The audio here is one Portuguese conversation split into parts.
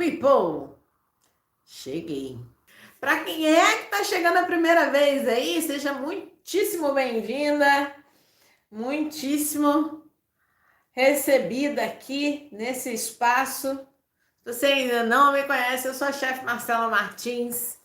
people! Cheguei. Para quem é que está chegando a primeira vez aí, seja muitíssimo bem-vinda, muitíssimo recebida aqui nesse espaço. Se você ainda não me conhece, eu sou a chefe Marcela Martins.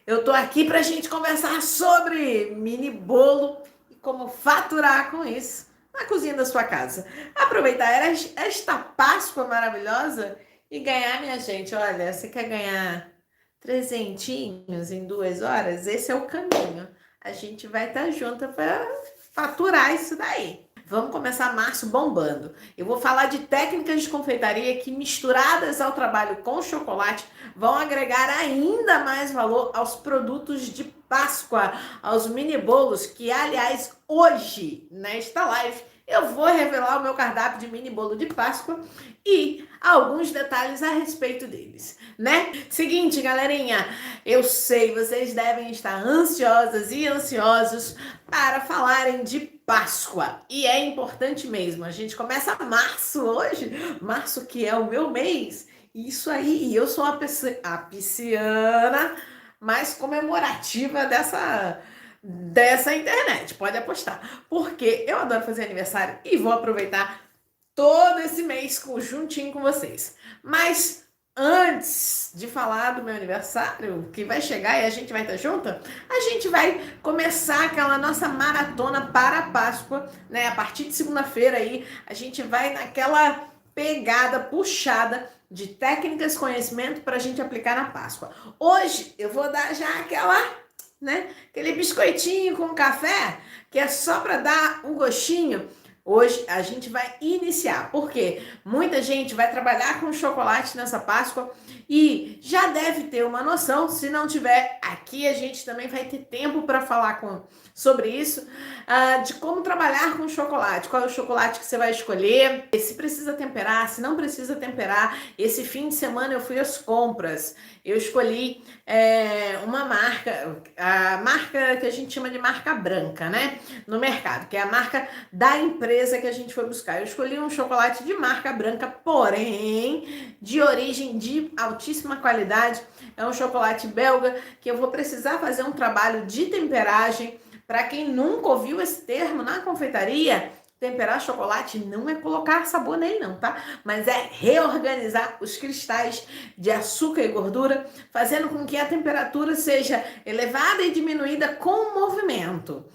Eu tô aqui para a gente conversar sobre mini bolo e como faturar com isso na cozinha da sua casa. Aproveitar esta Páscoa maravilhosa e ganhar, minha gente. Olha, você quer ganhar trezentinhos em 2 horas? Esse é o caminho. A gente vai estar junto para faturar isso daí. Vamos começar março bombando. Eu vou falar de técnicas de confeitaria que, misturadas ao trabalho com chocolate, vão agregar ainda mais valor aos produtos de Páscoa, aos mini bolos, que, aliás, hoje, nesta live, eu vou revelar o meu cardápio de mini bolo de Páscoa e alguns detalhes a respeito deles, né? Seguinte, galerinha, eu sei, vocês devem estar ansiosas e ansiosos para falarem de Páscoa. E é importante mesmo, a gente começa março hoje, março que é o meu mês. Isso aí, e eu sou a pisciana mais comemorativa dessa internet, pode apostar. Porque eu adoro fazer aniversário e vou aproveitar todo esse mês juntinho com vocês. Mas antes de falar do meu aniversário, que vai chegar e a gente vai estar junto, a gente vai começar aquela nossa maratona para a Páscoa, né? A partir de segunda-feira aí, a gente vai naquela pegada puxada de técnicas, conhecimento para a gente aplicar na Páscoa. Hoje eu vou dar já aquele biscoitinho com café, que é só para dar um gostinho. Hoje a gente vai iniciar, porque muita gente vai trabalhar com chocolate nessa Páscoa e já deve ter uma noção. Se não tiver, aqui a gente também vai ter tempo para falar sobre isso, de como trabalhar com chocolate, qual é o chocolate que você vai escolher, se precisa temperar, se não precisa temperar. Esse fim de semana eu fui às compras, eu escolhi uma marca, a marca que a gente chama de marca branca, né, no mercado, que é a marca da empresa que a gente foi buscar. Eu escolhi um chocolate de marca branca, porém de origem de altíssima qualidade. É um chocolate belga que eu vou precisar fazer um trabalho de temperagem. Para quem nunca ouviu esse termo na confeitaria, temperar chocolate não é colocar sabor nele não, tá? Mas é reorganizar os cristais de açúcar e gordura, fazendo com que a temperatura seja elevada e diminuída com o movimento.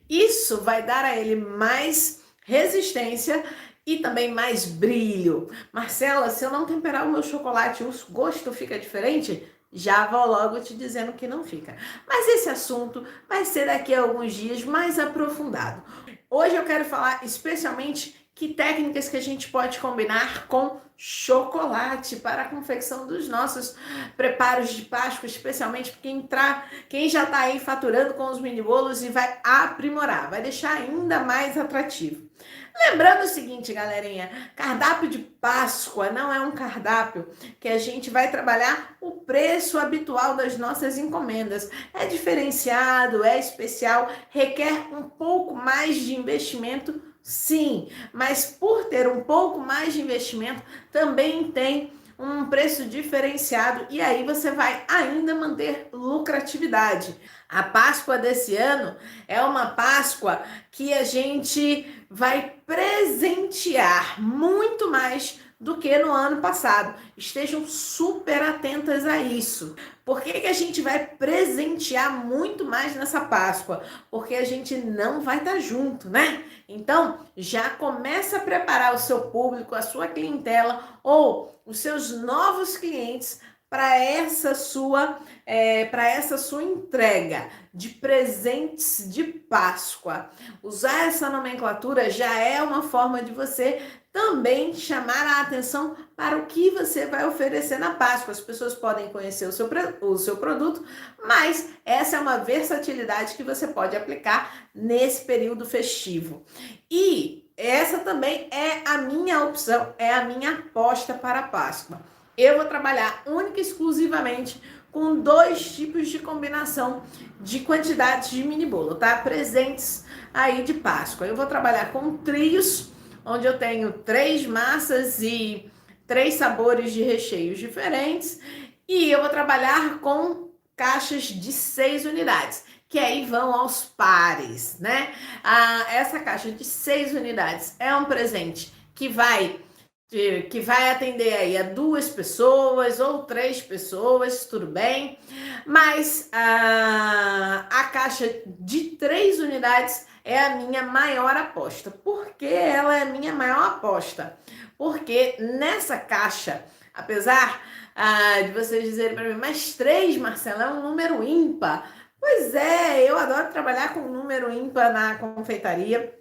Isso vai dar a ele mais resistência e também mais brilho. Marcela, se eu não temperar o meu chocolate, o gosto fica diferente? Já vou logo te dizendo que não fica. Mas esse assunto vai ser daqui a alguns dias mais aprofundado. Hoje eu quero falar especialmente que técnicas que a gente pode combinar com chocolate para a confecção dos nossos preparos de Páscoa, especialmente quem já está aí faturando com os mini bolos e vai aprimorar, vai deixar ainda mais atrativo. Lembrando o seguinte, galerinha, cardápio de Páscoa não é um cardápio que a gente vai trabalhar o preço habitual das nossas encomendas. É diferenciado, é especial, requer um pouco mais de investimento, sim, mas por ter um pouco mais de investimento, também tem um preço diferenciado e aí você vai ainda manter lucratividade. A Páscoa desse ano é uma Páscoa que a gente vai presentear muito mais do que no ano passado. Estejam super atentas a isso. Por que a gente vai presentear muito mais nessa Páscoa? Porque a gente não vai estar junto, né? Então, já começa a preparar o seu público, a sua clientela ou os seus novos clientes para essa sua entrega de presentes de Páscoa. Usar essa nomenclatura já é uma forma de você também chamar a atenção para o que você vai oferecer na Páscoa. As pessoas podem conhecer o seu produto, mas essa é uma versatilidade que você pode aplicar nesse período festivo. E essa também é a minha opção, é a minha aposta para a Páscoa. Eu vou trabalhar única e exclusivamente com 2 tipos de combinação de quantidades de mini bolo, tá? Presentes aí de Páscoa. Eu vou trabalhar com trios, onde eu tenho 3 massas e 3 sabores de recheios diferentes e eu vou trabalhar com caixas de 6 unidades, que aí vão aos pares, né? Essa caixa de 6 unidades é um presente que vai atender aí a 2 pessoas ou 3 pessoas, tudo bem, mas a caixa de 3 unidades é a minha maior aposta. Por que ela é a minha maior aposta? Porque nessa caixa, apesar de vocês dizerem para mim, mas 3, Marcela, é um número ímpar. Pois é, eu adoro trabalhar com número ímpar na confeitaria.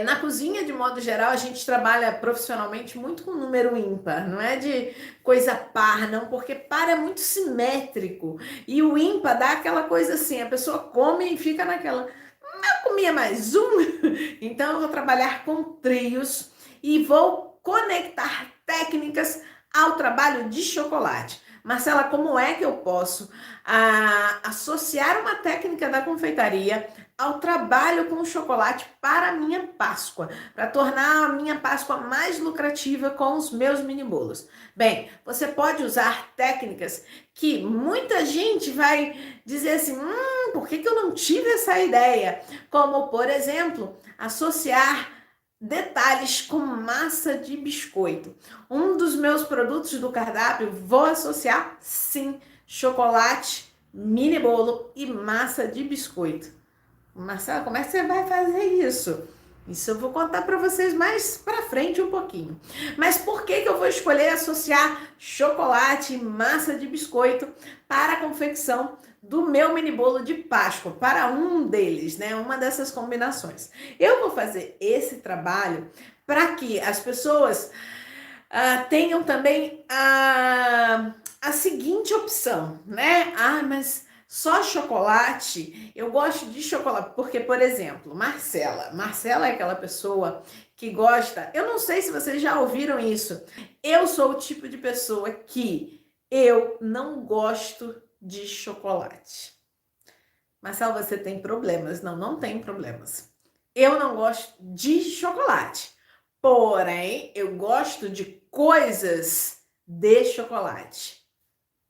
Na cozinha, de modo geral, a gente trabalha profissionalmente muito com número ímpar, não é de coisa par, não, porque par é muito simétrico e o ímpar dá aquela coisa assim, a pessoa come e fica naquela, eu comia mais um, então eu vou trabalhar com trios e vou conectar técnicas ao trabalho de chocolate. Marcela, como é que eu posso associar uma técnica da confeitaria ao trabalho com o chocolate para a minha Páscoa, para tornar a minha Páscoa mais lucrativa com os meus mini bolos? Bem, você pode usar técnicas que muita gente vai dizer assim, por que eu não tive essa ideia? Como, por exemplo, associar detalhes com massa de biscoito. Um dos meus produtos do cardápio, vou associar, sim, chocolate, mini bolo e massa de biscoito. Marcela, como é que você vai fazer isso? Isso eu vou contar para vocês mais para frente um pouquinho. Mas por que eu vou escolher associar chocolate e massa de biscoito para a confecção do meu mini bolo de Páscoa, para um deles, né? Uma dessas combinações. Eu vou fazer esse trabalho para que as pessoas tenham também a seguinte opção, né? Mas só chocolate, eu gosto de chocolate, porque, por exemplo, Marcela é aquela pessoa que gosta, eu não sei se vocês já ouviram isso, eu sou o tipo de pessoa que eu não gosto de chocolate. Marcela, você tem problemas? Não, não tem problemas. Eu não gosto de chocolate, porém, eu gosto de coisas de chocolate.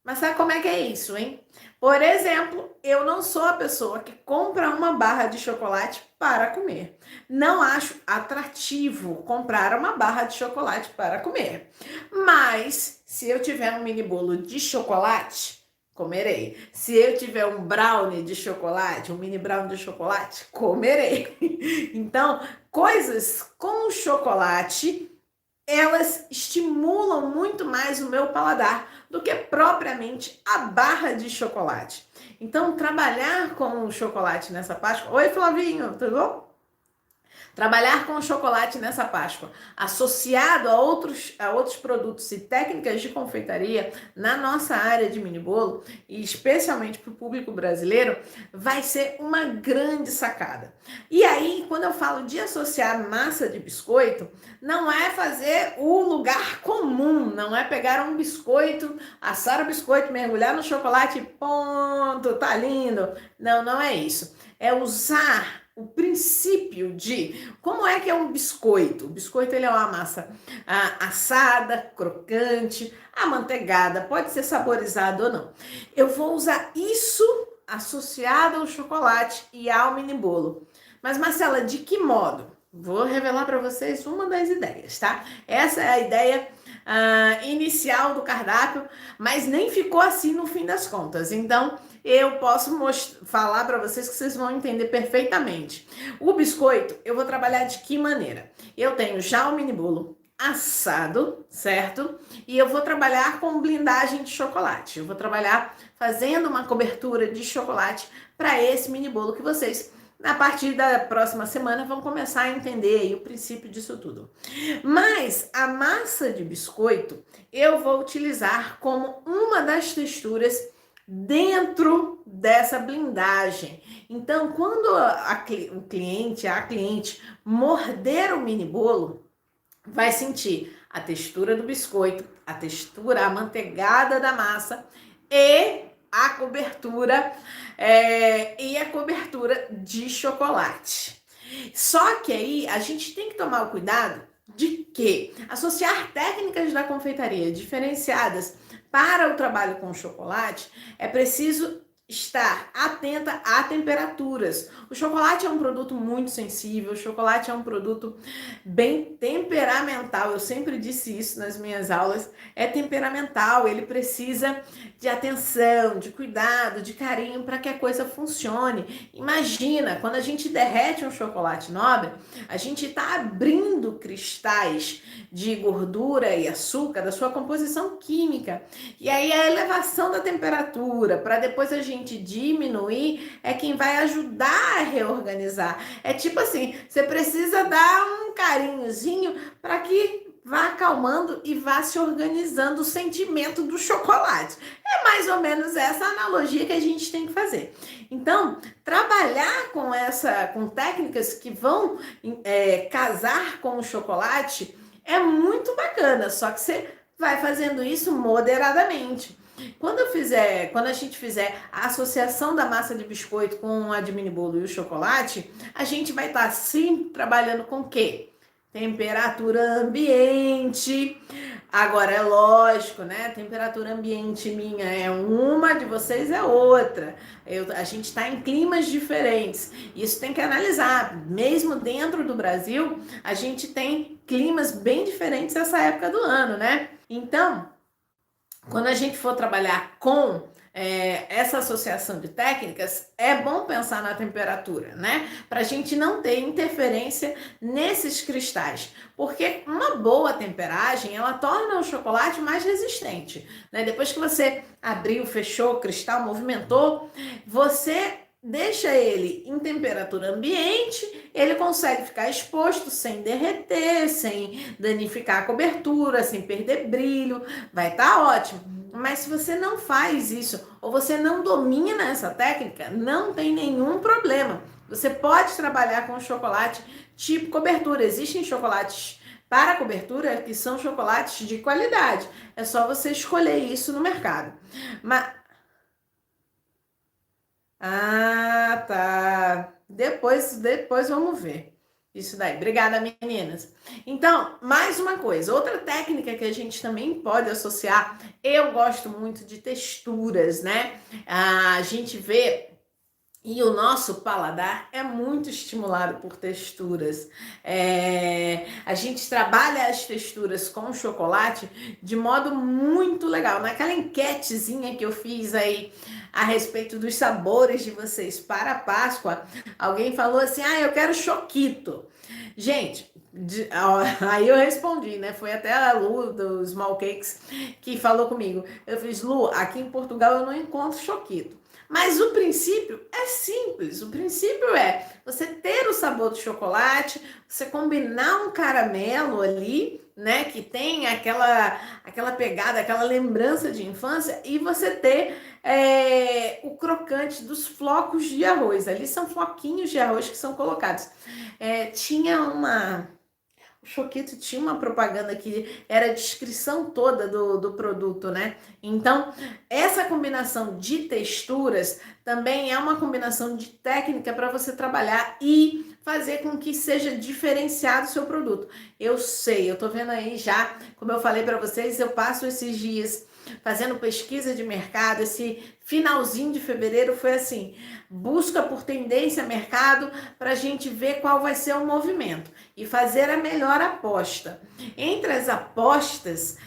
Mas sabe como é que é isso, hein? Por exemplo, eu não sou a pessoa que compra uma barra de chocolate para comer. Não acho atrativo comprar uma barra de chocolate para comer. Mas, se eu tiver um mini bolo de chocolate, comerei. Se eu tiver um brownie de chocolate, um mini brownie de chocolate, comerei. Então, coisas com chocolate, elas estimulam muito mais o meu paladar do que propriamente a barra de chocolate. Então, trabalhar com o chocolate nessa Páscoa... Oi, Flavinho, tudo bom? Trabalhar com o chocolate nessa Páscoa, associado a outros produtos e técnicas de confeitaria na nossa área de mini bolo, e especialmente para o público brasileiro, vai ser uma grande sacada. E aí, quando eu falo de associar massa de biscoito, não é fazer o lugar comum, não é pegar um biscoito, assar o biscoito, mergulhar no chocolate e ponto, tá lindo. Não, não é isso. É usar o princípio de como é que é um biscoito. O biscoito, ele é uma massa assada, crocante, amanteigada, pode ser saborizado ou não. Eu vou usar isso associado ao chocolate e ao mini bolo. Mas, Marcela, de que modo? Vou revelar para vocês uma das ideias, tá? Essa é a ideia inicial do cardápio, mas nem ficou assim no fim das contas. Então, eu posso falar para vocês que vocês vão entender perfeitamente. O biscoito, eu vou trabalhar de que maneira? Eu tenho já o mini bolo assado, certo? E eu vou trabalhar com blindagem de chocolate. Eu vou trabalhar fazendo uma cobertura de chocolate para esse mini bolo que vocês, a partir da próxima semana, vão começar a entender aí o princípio disso tudo. Mas a massa de biscoito eu vou utilizar como uma das texturas dentro dessa blindagem. Então, quando o cliente, a cliente morder o mini bolo, vai sentir a textura do biscoito, a textura amanteigada da massa e a cobertura de chocolate. Só que aí a gente tem que tomar o cuidado de que associar técnicas da confeitaria diferenciadas para o trabalho com chocolate é preciso estar atenta a temperaturas. O chocolate é um produto muito sensível, o chocolate é um produto bem temperamental. Eu sempre disse isso nas minhas aulas, é temperamental, ele precisa de atenção, de cuidado, de carinho para que a coisa funcione. Imagina, quando a gente derrete um chocolate nobre, a gente está abrindo cristais de gordura e açúcar da sua composição química. E aí a elevação da temperatura para depois a gente diminuir é quem vai ajudar a reorganizar. É tipo assim, você precisa dar um carinhozinho para que vá acalmando e vá se organizando o sentimento do chocolate. É mais ou menos essa analogia que a gente tem que fazer. Então, trabalhar com técnicas que vão casar com o chocolate é muito bacana, só que você vai fazendo isso moderadamente. Quando a gente fizer a associação da massa de biscoito com a de mini bolo e o chocolate, a gente vai estar sim trabalhando com o quê? Temperatura ambiente. Agora é lógico, né? Temperatura ambiente minha é uma, de vocês é outra. A gente está em climas diferentes. Isso tem que analisar. Mesmo dentro do Brasil, a gente tem climas bem diferentes nessa época do ano, né? Então, quando a gente for trabalhar com essa associação de técnicas, é bom pensar na temperatura, né? Para a gente não ter interferência nesses cristais, porque uma boa temperagem, ela torna o chocolate mais resistente, né? Depois que você abriu, fechou o cristal, movimentou, você deixa ele em temperatura ambiente, ele consegue ficar exposto sem derreter, sem danificar a cobertura, sem perder brilho, vai estar ótimo. Mas se você não faz isso, ou você não domina essa técnica, não tem nenhum problema. Você pode trabalhar com chocolate tipo cobertura. Existem chocolates para cobertura que são chocolates de qualidade. É só você escolher isso no mercado. Mas tá. Depois vamos ver. Isso daí. Obrigada, meninas. Então, mais uma coisa. Outra técnica que a gente também pode associar. Eu gosto muito de texturas, né? A gente vê. E o nosso paladar é muito estimulado por texturas. A gente trabalha as texturas com chocolate de modo muito legal. Naquela enquetezinha que eu fiz aí a respeito dos sabores de vocês para a Páscoa, alguém falou assim: eu quero choquito. Gente, aí eu respondi, né? Foi até a Lu do Small Cakes que falou comigo. Eu fiz: Lu, aqui em Portugal eu não encontro choquito. Mas o princípio é simples. O princípio é você ter o sabor do chocolate, você combinar um caramelo ali, né, que tem aquela pegada, aquela lembrança de infância, e você ter o crocante dos flocos de arroz. Ali são floquinhos de arroz que são colocados. O Choquito tinha uma propaganda que era a descrição toda do produto, né? Então, essa combinação de texturas também é uma combinação de técnica para você trabalhar e fazer com que seja diferenciado o seu produto. Eu sei, eu tô vendo aí já, como eu falei para vocês, eu passo esses dias fazendo pesquisa de mercado. Esse finalzinho de fevereiro foi assim, busca por tendência mercado para a gente ver qual vai ser o movimento e fazer a melhor aposta. Entre as apostas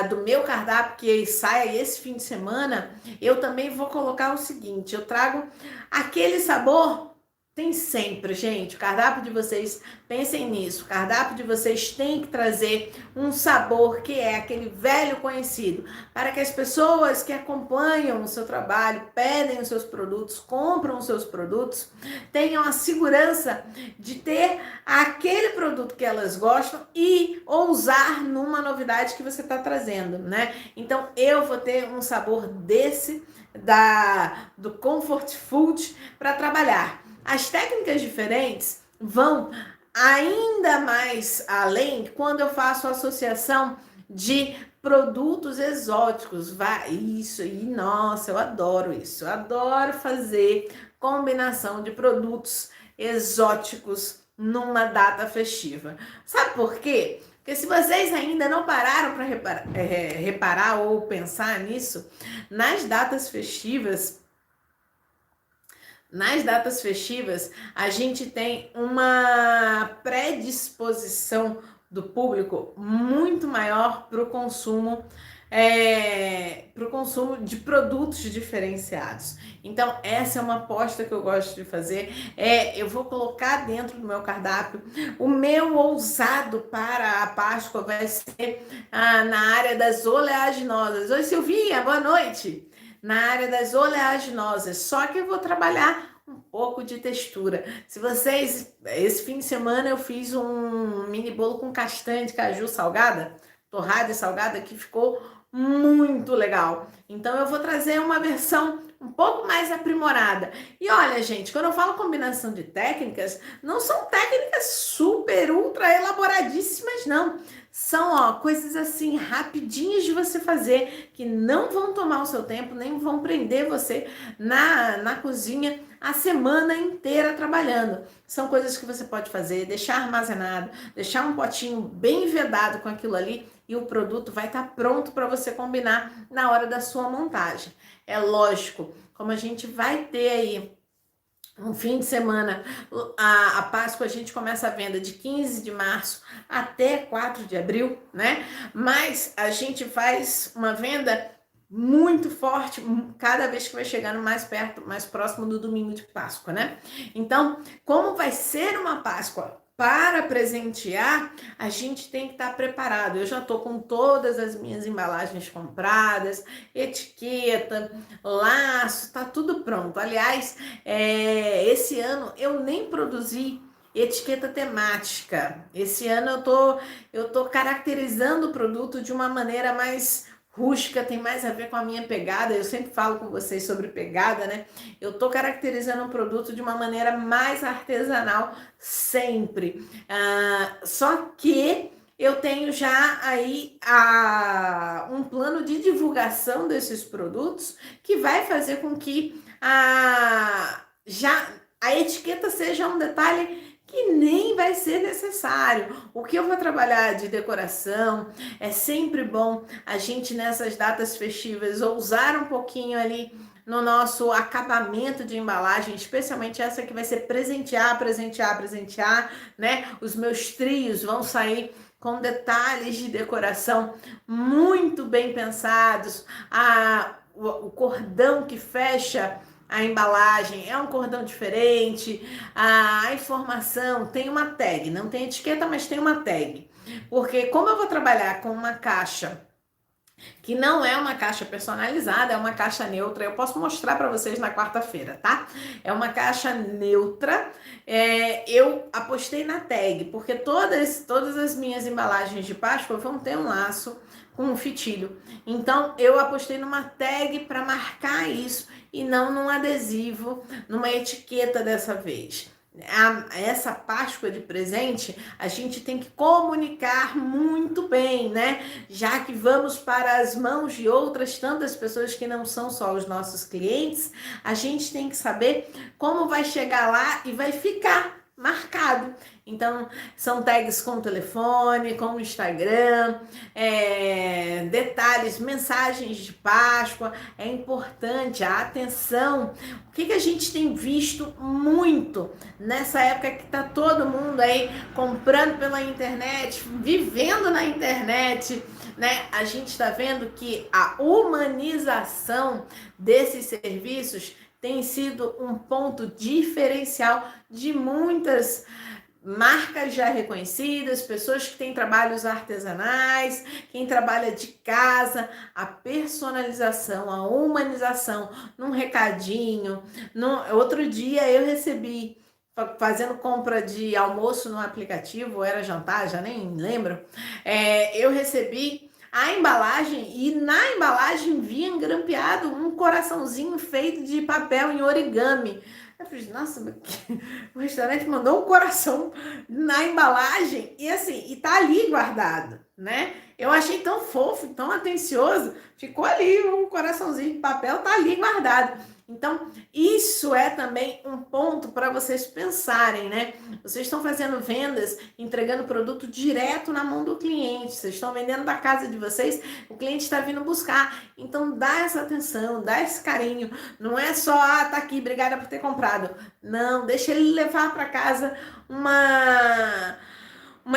do meu cardápio que sai esse fim de semana, eu também vou colocar o seguinte: eu trago aquele sabor. Tem sempre, gente, o cardápio de vocês, pensem nisso, o cardápio de vocês tem que trazer um sabor que é aquele velho conhecido, para que as pessoas que acompanham o seu trabalho, pedem os seus produtos, compram os seus produtos, tenham a segurança de ter aquele produto que elas gostam e ousar numa novidade que você está trazendo, né? Então, eu vou ter um sabor desse, do Comfort Food, para trabalhar. As técnicas diferentes vão ainda mais além quando eu faço associação de produtos exóticos. Isso, e nossa, eu adoro isso. Eu adoro fazer combinação de produtos exóticos numa data festiva. Sabe por quê? Porque se vocês ainda não pararam para reparar ou pensar nisso, nas datas festivas, a gente tem uma predisposição do público muito maior para o consumo, de produtos diferenciados. Então, essa é uma aposta que eu gosto de fazer. Eu vou colocar dentro do meu cardápio. O meu ousado para a Páscoa vai ser na área das oleaginosas. Oi, Silvinha, boa noite. Na área das oleaginosas, só que eu vou trabalhar um pouco de textura. Se vocês, esse fim de semana eu fiz um mini bolo com castanha de caju salgada, torrada e salgada, que ficou muito legal. Então eu vou trazer uma versão um pouco mais aprimorada. E olha, gente, quando eu falo combinação de técnicas, não são técnicas super, ultra elaboradíssimas, não. São, coisas assim, rapidinhas de você fazer, que não vão tomar o seu tempo, nem vão prender você na cozinha a semana inteira trabalhando. São coisas que você pode fazer, deixar armazenado, deixar um potinho bem vedado com aquilo ali e o produto vai estar pronto para você combinar na hora da sua montagem. É lógico, como a gente vai ter aí um fim de semana, a Páscoa, a gente começa a venda de 15 de março até 4 de abril, né? Mas a gente faz uma venda muito forte cada vez que vai chegando mais perto, mais próximo do domingo de Páscoa, né? Então, como vai ser uma Páscoa para presentear, a gente tem que estar preparado. Eu já estou com todas as minhas embalagens compradas, etiqueta, laço, está tudo pronto. Aliás, esse ano eu nem produzi etiqueta temática. Esse ano eu tô caracterizando o produto de uma maneira mais rústica, tem mais a ver com a minha pegada. Eu sempre falo com vocês sobre pegada, né? Eu tô caracterizando o produto de uma maneira mais artesanal sempre. Só que eu tenho já aí um plano de divulgação desses produtos que vai fazer com que a etiqueta seja um detalhe que nem vai ser necessário. O que eu vou trabalhar de decoração, é sempre bom a gente nessas datas festivas ousar um pouquinho ali no nosso acabamento de embalagem, especialmente essa que vai ser presentear, né? Os meus trios vão sair com detalhes de decoração muito bem pensados, o cordão que fecha a embalagem é um cordão diferente, a informação tem uma tag, não tem etiqueta, mas tem uma tag. Porque como eu vou trabalhar com uma caixa que não é uma caixa personalizada, é uma caixa neutra, eu posso mostrar para vocês na quarta-feira, tá? É uma caixa neutra, eu apostei na tag, porque todas as minhas embalagens de Páscoa vão ter um laço com um fitilho. Então, eu apostei numa tag para marcar isso e não num adesivo, numa etiqueta dessa vez. Essa Páscoa de presente, a gente tem que comunicar muito bem, né? Já que vamos para as mãos de outras tantas pessoas que não são só os nossos clientes, a gente tem que saber como vai chegar lá e vai ficar marcado. Então, são tags com telefone, com Instagram, detalhes, mensagens de Páscoa. É importante a atenção. O que a gente tem visto muito nessa época que tá todo mundo aí comprando pela internet, vivendo na internet, né? A gente está vendo que a humanização desses serviços tem sido um ponto diferencial de muitas marcas já reconhecidas, pessoas que têm trabalhos artesanais, quem trabalha de casa, a personalização, a humanização, num recadinho. Outro dia eu recebi, fazendo compra de almoço no aplicativo, ou era jantar, já nem lembro, eu recebi a embalagem e na embalagem vinha grampeado um coraçãozinho feito de papel em origami. Eu falei, nossa, o restaurante mandou um coração na embalagem e assim, e tá ali guardado, né? Eu achei tão fofo, tão atencioso, ficou ali, um coraçãozinho de papel tá ali guardado. Então, isso é também um ponto para vocês pensarem, né? Vocês estão fazendo vendas, entregando produto direto na mão do cliente, vocês estão vendendo da casa de vocês, o cliente está vindo buscar. Então, dá essa atenção, dá esse carinho. Não é só, tá aqui, obrigada por ter comprado. Não, deixa ele levar para casa uma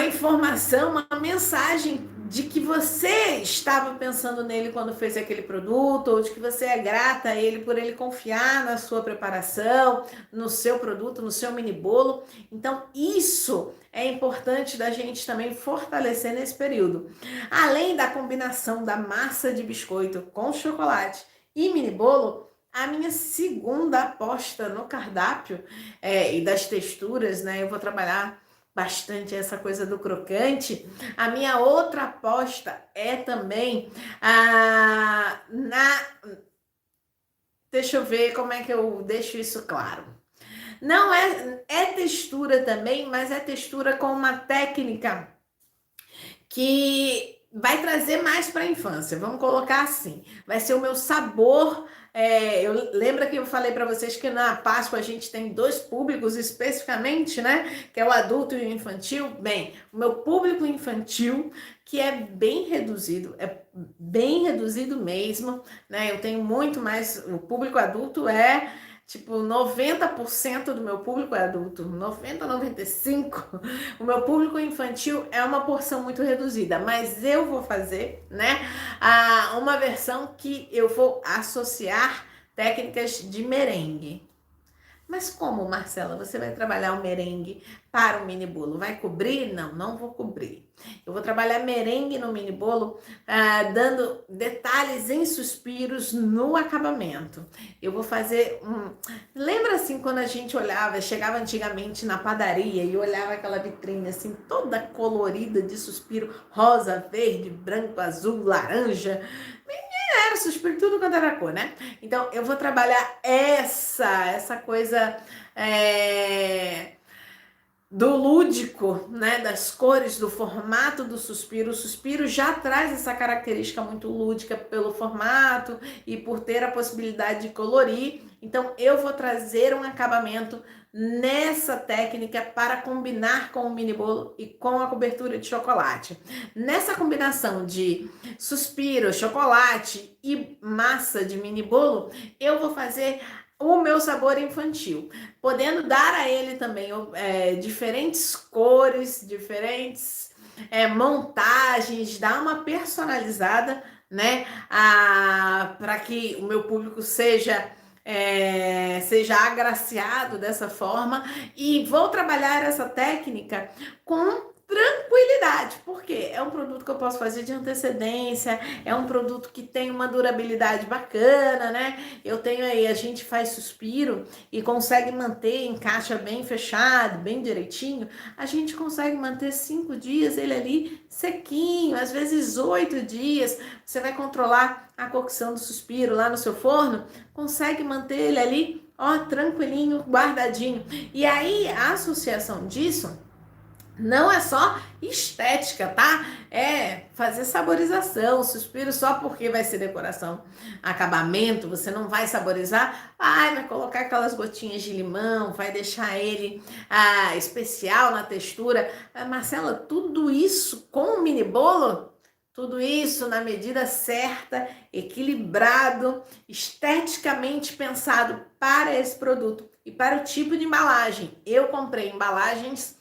informação, uma mensagem de que você estava pensando nele quando fez aquele produto, ou de que você é grata a ele por ele confiar na sua preparação, no seu produto, no seu mini bolo. Então, isso é importante da gente também fortalecer nesse período. Além da combinação da massa de biscoito com chocolate e mini bolo, a minha segunda aposta no cardápio e das texturas, né? Eu vou trabalhar bastante essa coisa do crocante. A minha outra aposta é também deixa eu ver como é que eu deixo isso claro. Não é textura também, mas é textura com uma técnica que vai trazer mais para a infância. Vamos colocar assim. Vai ser o meu sabor. Lembra que eu falei para vocês que na Páscoa a gente tem dois públicos especificamente, né? Que é o adulto e o infantil. Bem, o meu público infantil, que é bem reduzido mesmo, né? Eu tenho muito mais. O público adulto é tipo 90% do meu público é adulto, 90, 95%. O meu público infantil é uma porção muito reduzida, mas eu vou fazer, né, uma versão que eu vou associar técnicas de merengue. Mas como, Marcela, você vai trabalhar o merengue para o mini bolo? Vai cobrir? Não, não vou cobrir. Eu vou trabalhar merengue no mini bolo, dando detalhes em suspiros no acabamento. Eu vou fazer Lembra assim quando a gente olhava, chegava antigamente na padaria e olhava aquela vitrine assim, toda colorida de suspiro, rosa, verde, branco, azul, laranja. Era suspiro, tudo quanto era cor, né? Então, eu vou trabalhar essa coisa do lúdico, né? Das cores, do formato do suspiro. O suspiro já traz essa característica muito lúdica pelo formato e por ter a possibilidade de colorir. Então, eu vou trazer um acabamento nessa técnica para combinar com o mini bolo e com a cobertura de chocolate. Nessa combinação de suspiro, chocolate e massa de mini bolo, eu vou fazer o meu sabor infantil, podendo dar a ele também diferentes cores, diferentes montagens, dar uma personalizada, né, para que o meu público seja agraciado dessa forma. E vou trabalhar essa técnica com tranquilidade, porque é um produto que eu posso fazer de antecedência, é um produto que tem uma durabilidade bacana, né? Eu tenho aí, a gente faz suspiro e consegue manter em caixa bem fechado, bem direitinho, a gente consegue manter 5 dias ele ali sequinho, às vezes 8 dias, você vai controlar a cocção do suspiro lá no seu forno, consegue manter ele ali, ó, tranquilinho, guardadinho. E aí, a associação disso não é só estética, tá? É fazer saborização. Suspiro só porque vai ser decoração, acabamento, você não vai saborizar. Vai colocar aquelas gotinhas de limão, vai deixar ele especial na textura. Marcela, tudo isso com o mini bolo? Tudo isso na medida certa, equilibrado, esteticamente pensado para esse produto e para o tipo de embalagem. Eu comprei embalagens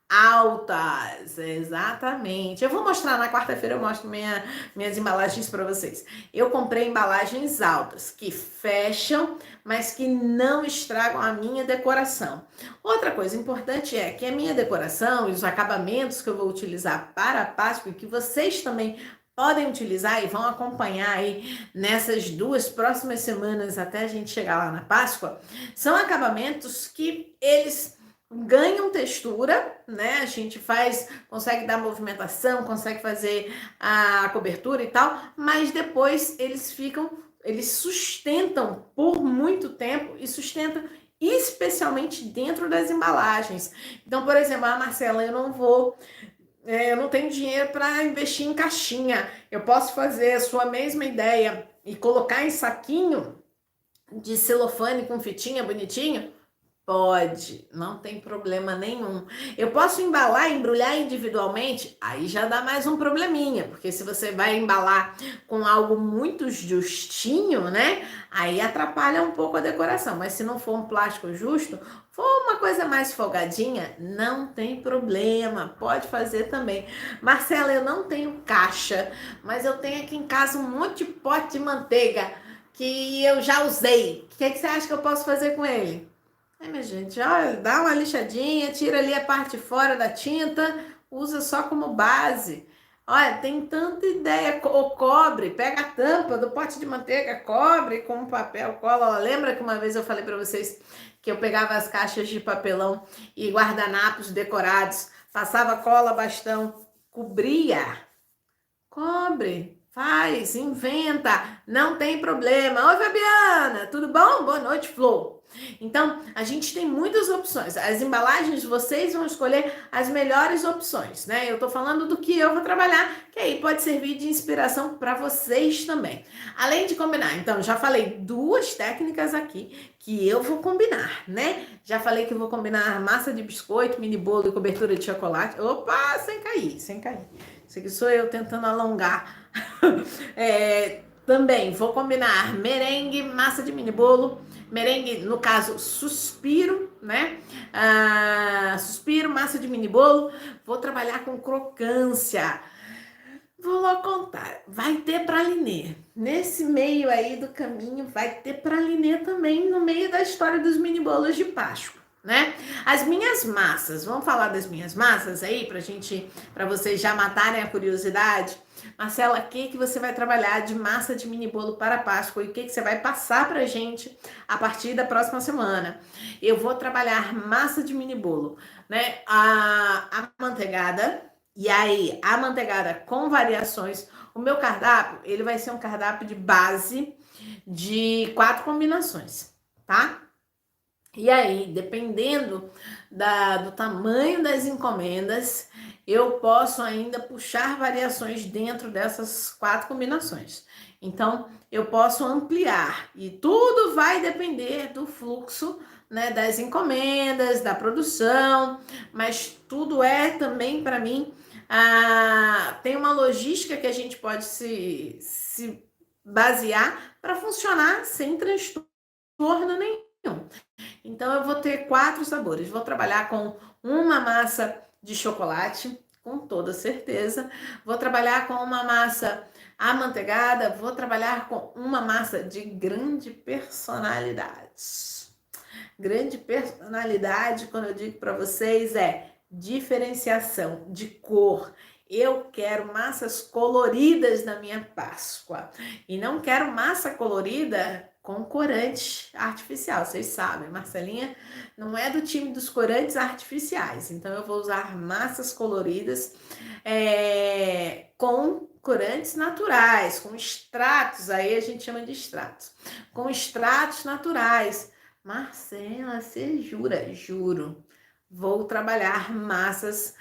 altas, exatamente. Eu vou mostrar na quarta-feira, eu mostro minhas embalagens para vocês. Eu comprei embalagens altas, que fecham, mas que não estragam a minha decoração. Outra coisa importante é que a minha decoração e os acabamentos que eu vou utilizar para a Páscoa, e que vocês também podem utilizar e vão acompanhar aí nessas 2 próximas semanas até a gente chegar lá na Páscoa, são acabamentos que eles ganham textura, né? A gente consegue dar movimentação, consegue fazer a cobertura e tal, mas depois eles sustentam por muito tempo e sustentam especialmente dentro das embalagens. Então, por exemplo, Marcela, eu não vou eu não tenho dinheiro para investir em caixinha. Eu posso fazer a sua mesma ideia e colocar em saquinho de celofane com fitinha bonitinho? Pode, não tem problema nenhum. Eu posso embalar, embrulhar individualmente? Aí já dá mais um probleminha, porque se você vai embalar com algo muito justinho, né? Aí atrapalha um pouco a decoração. Mas se não for um plástico justo, for uma coisa mais folgadinha, não tem problema. Pode fazer também. Marcela, eu não tenho caixa, mas eu tenho aqui em casa um monte de pote de manteiga que eu já usei. O que você acha que eu posso fazer com ele? Minha gente, olha, dá uma lixadinha, tira ali a parte de fora da tinta, usa só como base. Olha, tem tanta ideia. O cobre, pega a tampa do pote de manteiga, cobre com um papel, cola. Ó, lembra que uma vez eu falei para vocês que eu pegava as caixas de papelão e guardanapos decorados, passava cola, bastão, cobria? Cobre, faz, inventa, não tem problema. Oi, Fabiana, tudo bom? Boa noite, Flor. Então, a gente tem muitas opções. As embalagens, vocês vão escolher as melhores opções, né? Eu tô falando do que eu vou trabalhar, que aí pode servir de inspiração para vocês também. Além de combinar, então, já falei duas técnicas aqui que eu vou combinar, né? Já falei que eu vou combinar massa de biscoito, mini bolo e cobertura de chocolate. Opa, sem cair, sem cair. Isso aqui sou eu tentando alongar. Também vou combinar merengue, massa de mini bolo, merengue, no caso, suspiro, né? Suspiro, massa de mini bolo. Vou trabalhar com crocância. Vou logo contar. Vai ter pralinê. Nesse meio aí do caminho, vai ter pralinê também no meio da história dos mini bolos de Páscoa, né? As minhas massas, vamos falar das minhas massas aí para vocês já matarem a curiosidade. Marcela, o que você vai trabalhar de massa de mini bolo para Páscoa e o que você vai passar pra gente a partir da próxima semana? Eu vou trabalhar massa de mini bolo, né? A manteigada, e aí a manteigada com variações. O meu cardápio, ele vai ser um cardápio de base de 4 combinações, tá? E aí, dependendo do tamanho das encomendas, eu posso ainda puxar variações dentro dessas 4 combinações. Então, eu posso ampliar e tudo vai depender do fluxo, né, das encomendas, da produção, mas tudo é também para mim. Tem uma logística que a gente pode se basear para funcionar sem transtorno nenhum. Então, eu vou ter 4 sabores. Vou trabalhar com uma massa de chocolate, com toda certeza. Vou trabalhar com uma massa amanteigada. Vou trabalhar com uma massa de grande personalidade. Grande personalidade, quando eu digo para vocês, é diferenciação de cor. Eu quero massas coloridas na minha Páscoa. E não quero massa colorida com corante artificial. Vocês sabem, Marcelinha não é do time dos corantes artificiais. Então, eu vou usar massas coloridas com corantes naturais, com extratos. Aí a gente chama de extratos. Com extratos naturais. Marcela, você jura? Juro. Vou trabalhar massas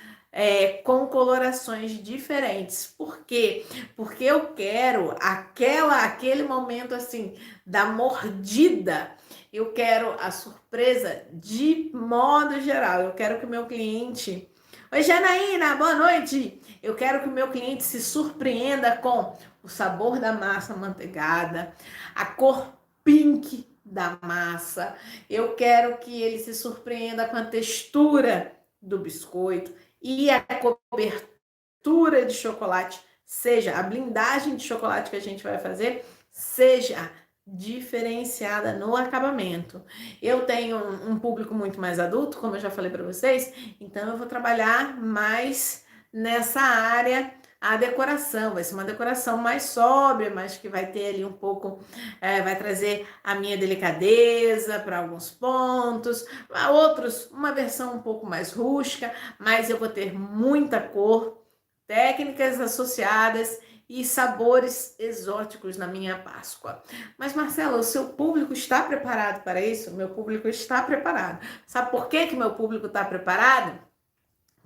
com colorações diferentes. Por quê? Porque eu quero aquele momento assim da mordida. Eu quero a surpresa de modo geral. Eu quero que o meu cliente... Oi, Janaína, boa noite! Eu quero que o meu cliente se surpreenda com o sabor da massa amanteigada, a cor pink da massa. Eu quero que ele se surpreenda com a textura do biscoito e a cobertura de chocolate, seja a blindagem de chocolate que a gente vai fazer, seja diferenciada no acabamento. Eu tenho um público muito mais adulto, como eu já falei para vocês, então eu vou trabalhar mais nessa área. A decoração vai ser uma decoração mais sóbria, mas que vai ter ali um pouco, vai trazer a minha delicadeza para alguns pontos, outros, uma versão um pouco mais rústica, mas eu vou ter muita cor, técnicas associadas e sabores exóticos na minha Páscoa. Mas, Marcela, o seu público está preparado para isso? O meu público está preparado. Sabe por que meu público está preparado?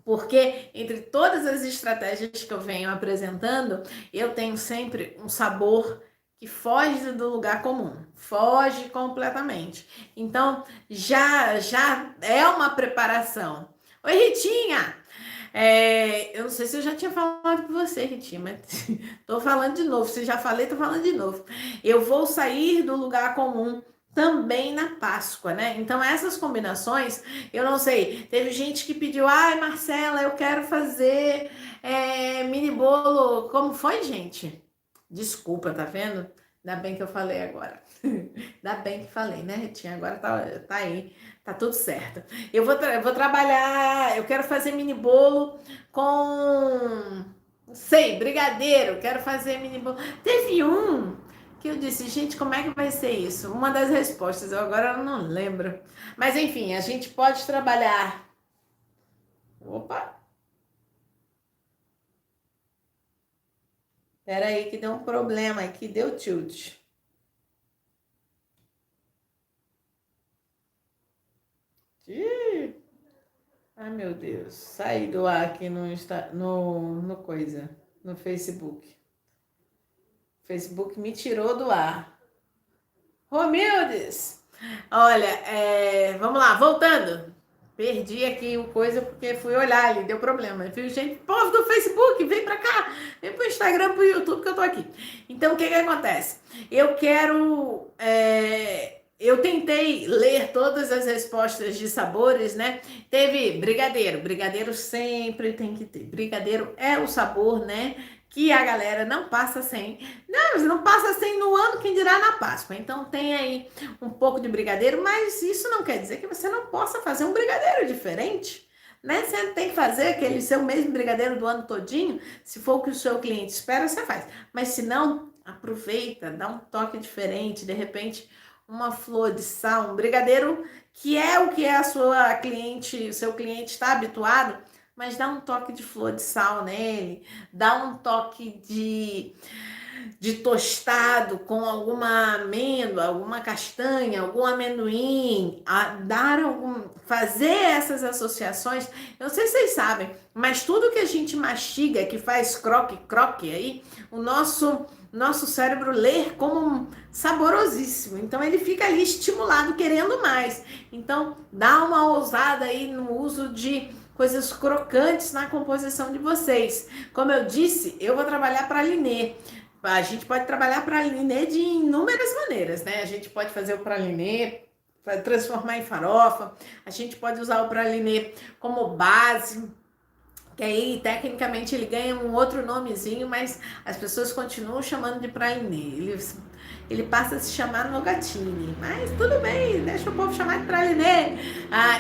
Porque entre todas as estratégias que eu venho apresentando, eu tenho sempre um sabor que foge do lugar comum, foge completamente. Então, já é uma preparação. Oi, Ritinha! Eu não sei se eu já tinha falado com você, Ritinha, mas tô falando de novo. Se já falei, tô falando de novo. Eu vou sair do lugar comum também na Páscoa, né? Então, essas combinações, eu não sei. Teve gente que pediu, ai, Marcela, eu quero fazer mini bolo. Como foi, gente? Desculpa, tá vendo? Ainda bem que eu falei agora. Ainda bem que falei, né, Ritinha? Agora tá aí, tá tudo certo. Eu vou trabalhar, eu quero fazer mini bolo com, não sei, brigadeiro, quero fazer mini bolo. Teve um que eu disse, gente, como é que vai ser isso? Uma das respostas, eu agora não lembro. Mas enfim, a gente pode trabalhar. Opa, peraí que deu um problema aqui, deu tilt. Ih, ai meu Deus, saí do ar aqui no coisa, no Facebook. O Facebook me tirou do ar. Romildes! Olha, vamos lá, voltando. Perdi aqui o coisa porque fui olhar ali, deu problema. Viu, gente? Povo do Facebook, vem pra cá, vem pro Instagram, pro YouTube que eu tô aqui. Então, o que que acontece? Eu quero. Eu tentei ler todas as respostas de sabores, né? Teve brigadeiro. Brigadeiro sempre tem que ter. Brigadeiro é o sabor, né? Que a galera não passa sem. Não passa sem no ano, quem dirá na Páscoa. Então tem aí um pouco de brigadeiro, mas isso não quer dizer que você não possa fazer um brigadeiro diferente, né? Você tem que fazer aquele seu mesmo brigadeiro do ano todinho, se for o que o seu cliente espera, você faz. Mas se não, aproveita, dá um toque diferente, de repente uma flor de sal, um brigadeiro que é o que a sua cliente, o seu cliente está habituado, mas dá um toque de flor de sal nele, dá um toque de tostado com alguma amêndoa, alguma castanha, algum amendoim, fazer essas associações. Eu não sei se vocês sabem, mas tudo que a gente mastiga, que faz croque-croque aí, o nosso cérebro lê como saborosíssimo. Então ele fica ali estimulado, querendo mais. Então dá uma ousada aí no uso de coisas crocantes na composição de vocês. Como eu disse, eu vou trabalhar para Linê. A gente pode trabalhar pralinê de inúmeras maneiras, né? A gente pode fazer o pralinê, transformar em farofa, a gente pode usar o pralinê como base, que aí tecnicamente ele ganha um outro nomezinho, mas as pessoas continuam chamando de pralinê. Ele passa a se chamar nogatine, mas tudo bem, deixa o povo chamar de pralinê.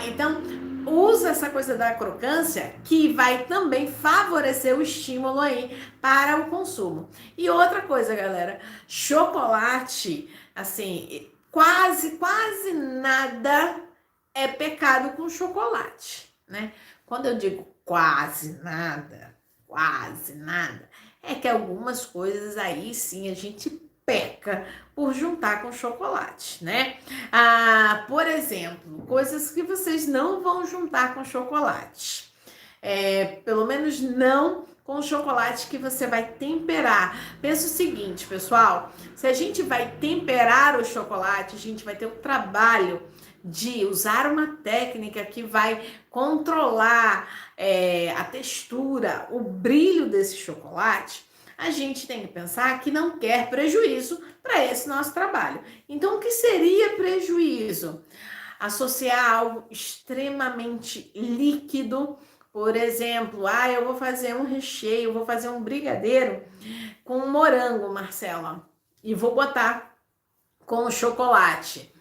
Então, usa essa coisa da crocância que vai também favorecer o estímulo aí para o consumo. E outra coisa, galera, chocolate, assim, quase nada é pecado com chocolate, né? Quando eu digo quase nada, é que algumas coisas aí sim a gente peca por juntar com chocolate, né? Por exemplo, coisas que vocês não vão juntar com chocolate. Pelo menos não com o chocolate que você vai temperar. Pensa o seguinte, pessoal, se a gente vai temperar o chocolate, a gente vai ter o trabalho de usar uma técnica que vai controlar a textura, o brilho desse chocolate. A gente tem que pensar que não quer prejuízo para esse nosso trabalho. Então, o que seria prejuízo? Associar algo extremamente líquido, por exemplo, eu vou fazer um recheio, vou fazer um brigadeiro com morango, Marcela, e vou botar com chocolate.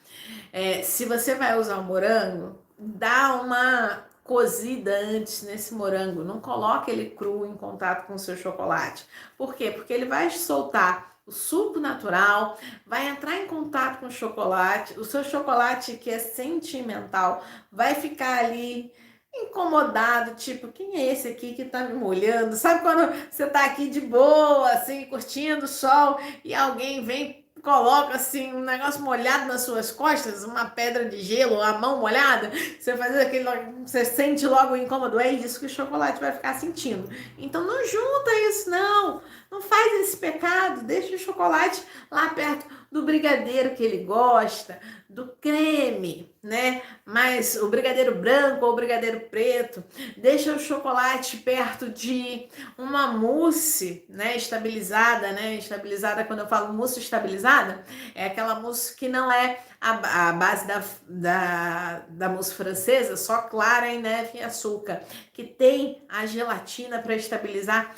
Se você vai usar o morango, dá uma cozida antes nesse morango. Não coloque ele cru em contato com o seu chocolate. Por quê? Porque ele vai soltar o suco natural, vai entrar em contato com o chocolate. O seu chocolate, que é sentimental, vai ficar ali incomodado, tipo, quem é esse aqui que tá me molhando? Sabe quando você tá aqui de boa, assim, curtindo o sol e alguém vem coloca assim um negócio molhado nas suas costas, uma pedra de gelo, a mão molhada, você faz aquele, você sente logo o incômodo, é isso que o chocolate vai ficar sentindo. Então não junta isso, não. Não faz esse pecado, deixa o chocolate lá perto do brigadeiro que ele gosta, do creme, né? Mas o brigadeiro branco ou o brigadeiro preto, deixa o chocolate perto de uma mousse, né? Estabilizada, né? Estabilizada, quando eu falo mousse estabilizada, é aquela mousse que não é a base da mousse francesa, só clara em neve e açúcar, que tem a gelatina para estabilizar.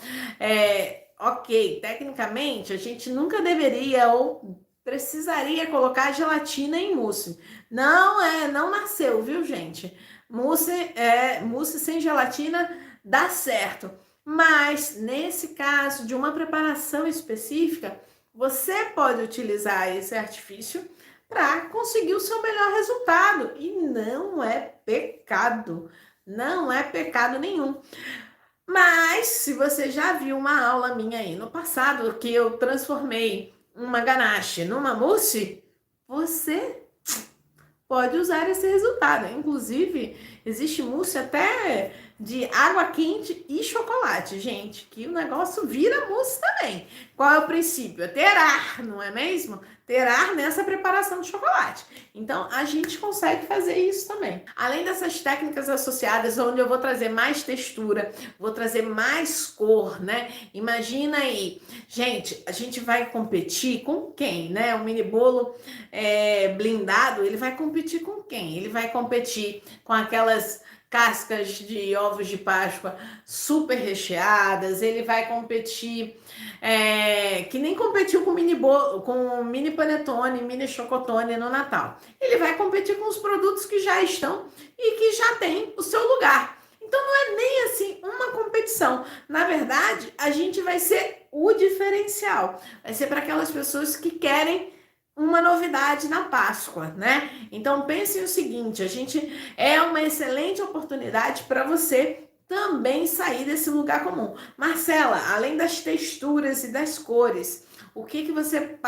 Ok, tecnicamente a gente nunca deveria ou precisaria colocar gelatina em mousse. Não nasceu, viu, gente? Mousse sem gelatina dá certo. Mas nesse caso de uma preparação específica, você pode utilizar esse artifício para conseguir o seu melhor resultado. E não é pecado. Não é pecado nenhum. Mas, se você já viu uma aula minha aí no passado, que eu transformei uma ganache numa mousse, você pode usar esse resultado. Inclusive, existe mousse até de água quente e chocolate, gente, que o negócio vira mousse também. Qual é o princípio? É ter ar, não é mesmo? Ter ar nessa preparação de chocolate. Então, a gente consegue fazer isso também. Além dessas técnicas associadas, onde eu vou trazer mais textura, vou trazer mais cor, né? Imagina aí, gente, a gente vai competir com quem, né? O mini bolo blindado, ele vai competir com quem? Ele vai competir com aquelas cascas de ovos de Páscoa super recheadas, ele vai competir que nem competiu com mini panetone, mini chocotone no Natal. Ele vai competir com os produtos que já estão e que já tem o seu lugar. Então não é nem assim uma competição. Na verdade, a gente vai ser o diferencial. Vai ser para aquelas pessoas que querem uma novidade na Páscoa, né? Então pense o seguinte, a gente é uma excelente oportunidade para você também sair desse lugar comum. Marcela, além das texturas e das cores, o que você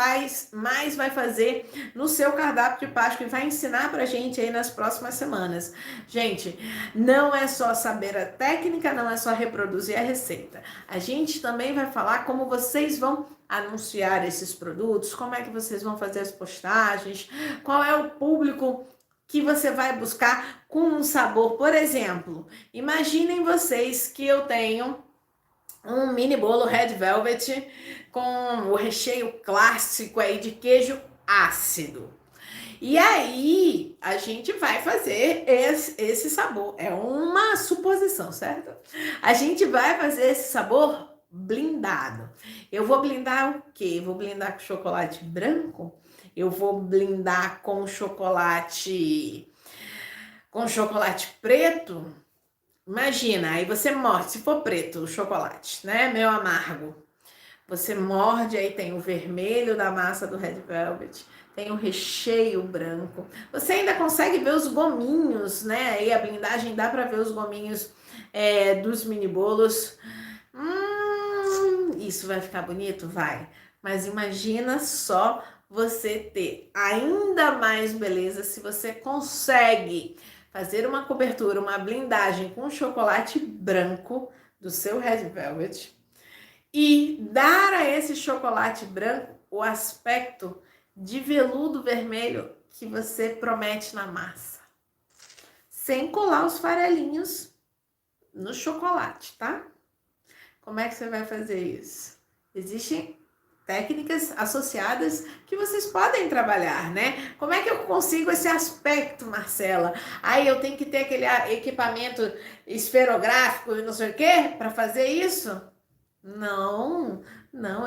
mais vai fazer no seu cardápio de Páscoa e vai ensinar pra gente aí nas próximas semanas? Gente, não é só saber a técnica, não é só reproduzir a receita. A gente também vai falar como vocês vão anunciar esses produtos, como é que vocês vão fazer as postagens, qual é o público que você vai buscar com um sabor. Por exemplo, imaginem vocês que eu tenho um mini bolo Red Velvet com o recheio clássico aí de queijo ácido. E aí, a gente vai fazer esse sabor. É uma suposição, certo? A gente vai fazer esse sabor blindado. Eu vou blindar o quê? Vou blindar com chocolate branco? Eu vou blindar com chocolate preto? Imagina, aí você morde, se for preto o chocolate, né? Meu amargo. Você morde, aí tem o vermelho da massa do Red Velvet, tem o recheio branco. Você ainda consegue ver os gominhos, né? Aí a blindagem dá para ver os gominhos dos mini bolos. Isso vai ficar bonito? Vai. Mas imagina só você ter ainda mais beleza se você consegue fazer uma cobertura, uma blindagem com chocolate branco do seu Red Velvet e dar a esse chocolate branco o aspecto de veludo vermelho que você promete na massa. Sem colar os farelinhos no chocolate, tá? Como é que você vai fazer isso? Existem técnicas associadas que vocês podem trabalhar, né? Como é que eu consigo esse aspecto, Marcela? Aí eu tenho que ter aquele equipamento esferográfico e não sei o quê para fazer isso? Não,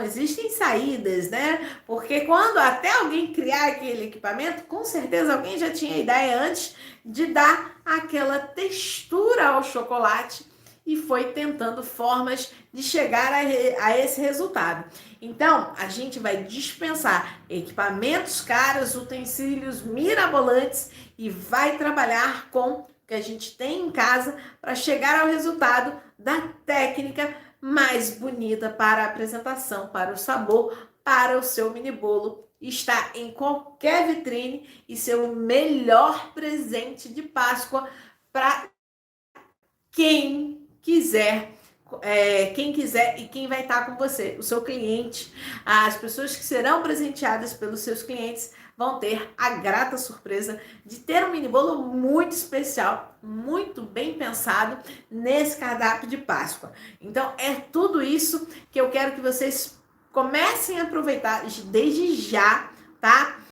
existem saídas, né? Porque quando até alguém criar aquele equipamento, com certeza alguém já tinha ideia antes de dar aquela textura ao chocolate e foi tentando formas de chegar a esse resultado. Então, a gente vai dispensar equipamentos caros, utensílios mirabolantes e vai trabalhar com o que a gente tem em casa para chegar ao resultado da técnica mais bonita para a apresentação, para o sabor, para o seu mini bolo estar em qualquer vitrine e ser o melhor presente de Páscoa para quem quiser. Quem quiser e quem vai estar com você, o seu cliente, as pessoas que serão presenteadas pelos seus clientes vão ter a grata surpresa de ter um mini bolo muito especial, muito bem pensado nesse cardápio de Páscoa. Então é tudo isso que eu quero que vocês comecem a aproveitar desde já, tá?